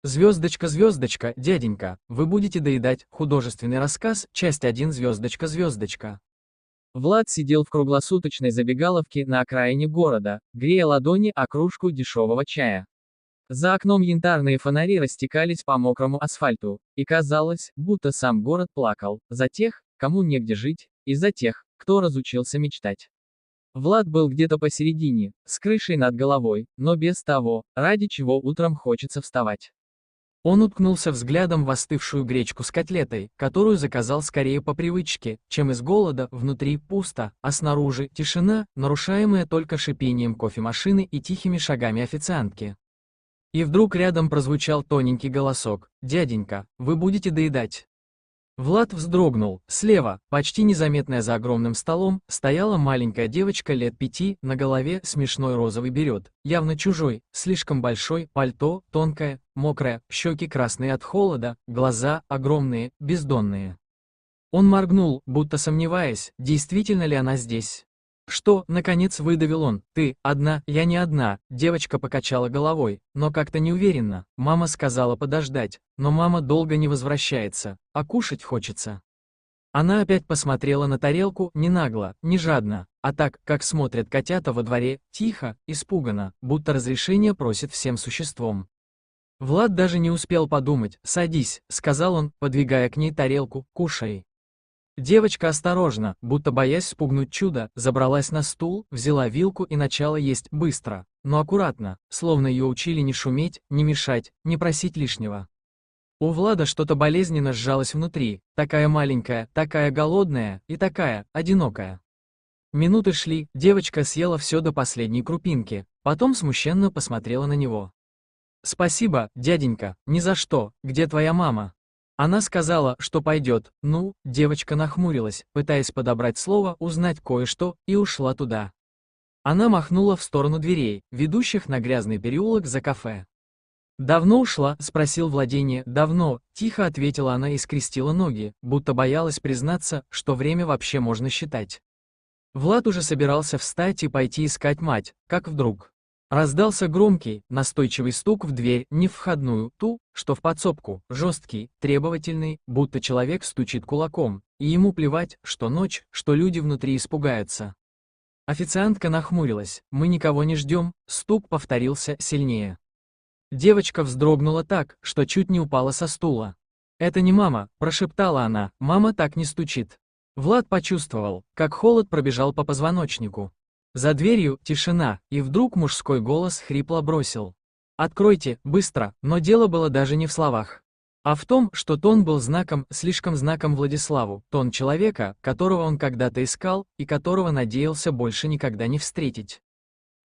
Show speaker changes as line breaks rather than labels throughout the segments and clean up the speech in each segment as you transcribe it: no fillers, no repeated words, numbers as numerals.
Звездочка, звездочка, дяденька, вы будете доедать художественный рассказ, часть 1, звездочка, звездочка. Влад сидел в круглосуточной забегаловке на окраине города, грея ладони о кружку дешевого чая. За окном янтарные фонари растекались по мокрому асфальту, и казалось, будто сам город плакал, за тех, кому негде жить, и за тех, кто разучился мечтать. Влад был где-то посередине, с крышей над головой, но без того, ради чего утром хочется вставать. Он уткнулся взглядом в остывшую гречку с котлетой, которую заказал скорее по привычке, чем из голода. Внутри пусто, а снаружи тишина, нарушаемая только шипением кофемашины и тихими шагами официантки. И вдруг рядом прозвучал тоненький голосок: «Дяденька, вы будете доедать?» Влад вздрогнул. Слева, почти незаметная за огромным столом, стояла маленькая девочка лет 5, на голове смешной розовый берет, явно чужой, слишком большой, пальто, тонкое, мокрое, щеки красные от холода, глаза огромные, бездонные. Он моргнул, будто сомневаясь, действительно ли она здесь. «Что?» — наконец выдавил он. «Ты одна?» «Я не одна», — девочка покачала головой, но как-то неуверенно. Мама сказала подождать, но мама долго не возвращается, а кушать хочется. Она опять посмотрела на тарелку, не нагло, не жадно, а так, как смотрят котята во дворе, тихо, испуганно, будто разрешение просит всем существом. Влад даже не успел подумать. «Садись», — сказал он, подвигая к ней тарелку, «кушай». Девочка осторожно, будто боясь спугнуть чудо, забралась на стул, взяла вилку и начала есть быстро, но аккуратно, словно ее учили не шуметь, не мешать, не просить лишнего. У Влада что-то болезненно сжалось внутри, такая маленькая, такая голодная и такая одинокая. Минуты шли, девочка съела все до последней крупинки, потом смущенно посмотрела на него. «Спасибо, дяденька, ни за что, где твоя мама?» Она сказала, что пойдет. Ну, девочка нахмурилась, пытаясь подобрать слово, узнать кое-что, и ушла туда. Она махнула в сторону дверей, ведущих на грязный переулок за кафе. «Давно ушла?» — спросил Владение. «Давно», — тихо ответила она и скрестила ноги, будто боялась признаться, что время вообще можно считать. Влад уже собирался встать и пойти искать мать, как вдруг раздался громкий, настойчивый стук в дверь, не в входную, ту, что в подсобку, жесткий, требовательный, будто человек стучит кулаком, и ему плевать, что ночь, что люди внутри испугаются. Официантка нахмурилась. «Мы никого не ждем», стук повторился сильнее. Девочка вздрогнула так, что чуть не упала со стула. «Это не мама», — прошептала она, — «мама так не стучит». Влад почувствовал, как холод пробежал по позвоночнику. За дверью тишина, и вдруг мужской голос хрипло бросил: «Откройте, быстро!» Но дело было даже не в словах, а в том, что тон был знаком, слишком знаком Владиславу, тон человека, которого он когда-то искал и которого надеялся больше никогда не встретить.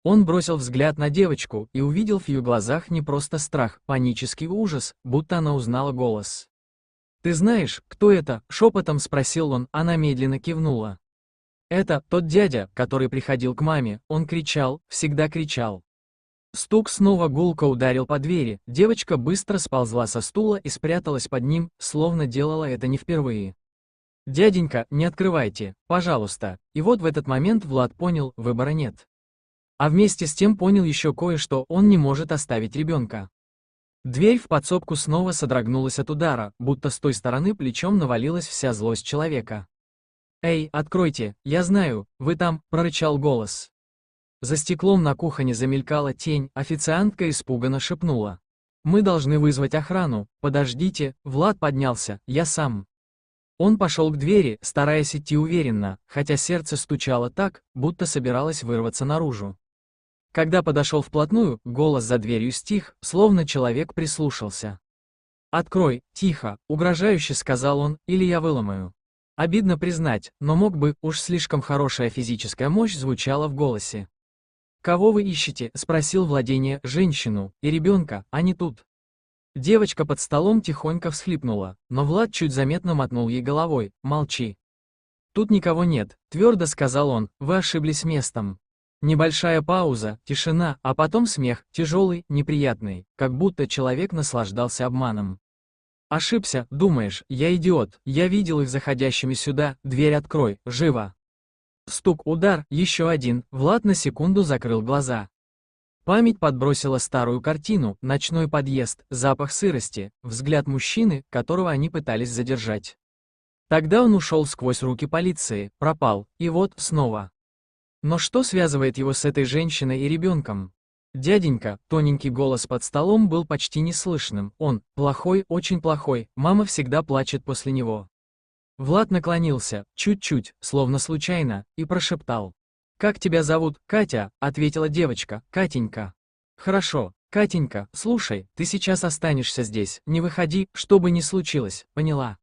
Он бросил взгляд на девочку и увидел в ее глазах не просто страх, панический ужас, будто она узнала голос. «Ты знаешь, кто это?» — шепотом спросил он, она медленно кивнула. «Это тот дядя, который приходил к маме, он кричал, всегда кричал». Стук снова гулко ударил по двери, девочка быстро сползла со стула и спряталась под ним, словно делала это не впервые. «Дяденька, не открывайте, пожалуйста». И вот в этот момент Влад понял, выбора нет. А вместе с тем понял еще кое-что: он не может оставить ребенка. Дверь в подсобку снова содрогнулась от удара, будто с той стороны плечом навалилась вся злость человека. «Эй, откройте, я знаю, вы там», — прорычал голос. За стеклом на кухне замелькала тень, официантка испуганно шепнула: «Мы должны вызвать охрану, подождите». Влад поднялся: «Я сам». Он пошел к двери, стараясь идти уверенно, хотя сердце стучало так, будто собиралось вырваться наружу. Когда подошел вплотную, голос за дверью стих, словно человек прислушался. «Открой, тихо», — угрожающе сказал он, — «или я выломаю». Обидно признать, но мог бы, уж слишком хорошая физическая мощь звучала в голосе. «Кого вы ищете?» — спросил Владение. «Женщину и ребенка, а не тут». Девочка под столом тихонько всхлипнула, но Влад чуть заметно мотнул ей головой: «Молчи». «Тут никого нет», — твердо сказал он, — «вы ошиблись местом». Небольшая пауза, тишина, а потом смех, тяжелый, неприятный, как будто человек наслаждался обманом. «Ошибся, думаешь, я идиот, я видел их заходящими сюда, дверь открой, живо». Стук, удар, еще один, Влад на секунду закрыл глаза. Память подбросила старую картину, ночной подъезд, запах сырости, взгляд мужчины, которого они пытались задержать. Тогда он ушел сквозь руки полиции, пропал, и вот, снова. Но что связывает его с этой женщиной и ребенком? Дяденька, тоненький голос под столом был почти неслышным, он, плохой, очень плохой, мама всегда плачет после него. Влад наклонился, чуть-чуть, словно случайно, и прошептал. «Как тебя зовут, Катя?» — ответила девочка, «Катенька». «Хорошо, Катенька, слушай, ты сейчас останешься здесь, не выходи, что бы ни случилось, поняла?»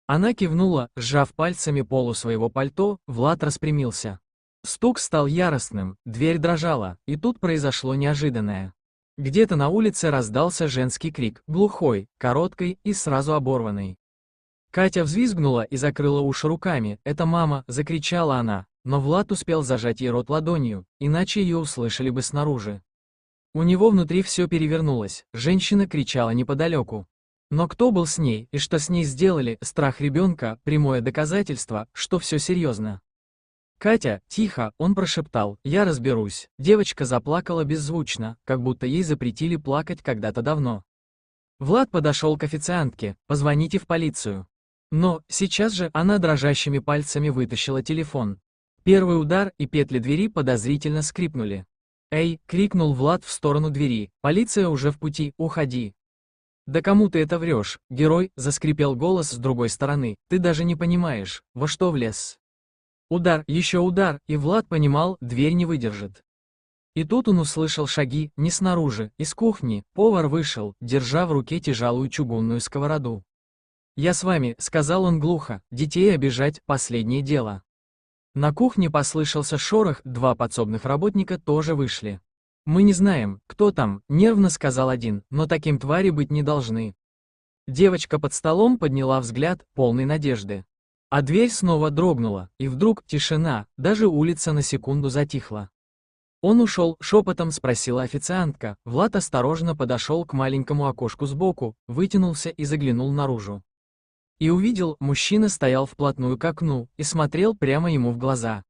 Она кивнула, сжав пальцами полу своего пальто, Влад распрямился. Стук стал яростным, дверь дрожала, и тут произошло неожиданное. Где-то на улице раздался женский крик, глухой, короткий и сразу оборванный. Катя взвизгнула и закрыла уши руками, «Это мама!» — закричала она, но Влад успел зажать ей рот ладонью, иначе ее услышали бы снаружи. У него внутри все перевернулось, женщина кричала неподалеку. Но кто был с ней и что с ней сделали, страх ребенка, прямое доказательство, что все серьезно. «Катя, тихо!» — он прошептал, «я разберусь». Девочка заплакала беззвучно, как будто ей запретили плакать когда-то давно. Влад подошел к официантке, «Позвоните в полицию». Но, сейчас же, она дрожащими пальцами вытащила телефон. Первый удар, и петли двери подозрительно скрипнули. «Эй!» — крикнул Влад в сторону двери, «полиция уже в пути, уходи!» «Да кому ты это врешь, герой?» — заскрипел голос с другой стороны, «ты даже не понимаешь, во что влез». Удар, еще удар, и Влад понимал, дверь не выдержит. И тут он услышал шаги, не снаружи, из кухни, повар вышел, держа в руке тяжелую чугунную сковороду. «Я с вами», — сказал он глухо, «детей обижать — последнее дело». На кухне послышался шорох, два подсобных работника тоже вышли. «Мы не знаем, кто там», — нервно сказал один, «но таким твари быть не должны». Девочка под столом подняла взгляд, полный надежды. А дверь снова дрогнула, и вдруг тишина, даже улица на секунду затихла. «Он ушел?» — шепотом спросила официантка. Влад осторожно подошел к маленькому окошку сбоку, вытянулся и заглянул наружу. И увидел, мужчина стоял вплотную к окну и смотрел прямо ему в глаза.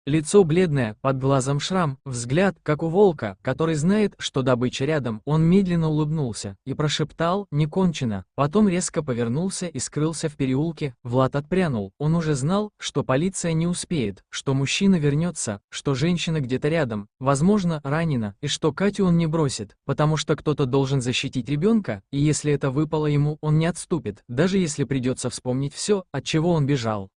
Лицо бледное, под глазом шрам, взгляд, как у волка, который знает, что добыча рядом. Он медленно улыбнулся и прошептал, «Не кончено». Потом резко повернулся и скрылся в переулке. Влад отпрянул. Он уже знал, что полиция не успеет, что мужчина вернется, что женщина где-то рядом, возможно, ранена, и что Катю он не бросит, потому что кто-то должен защитить ребенка, и если это выпало ему, он не отступит, даже если придется вспомнить все, от чего он бежал.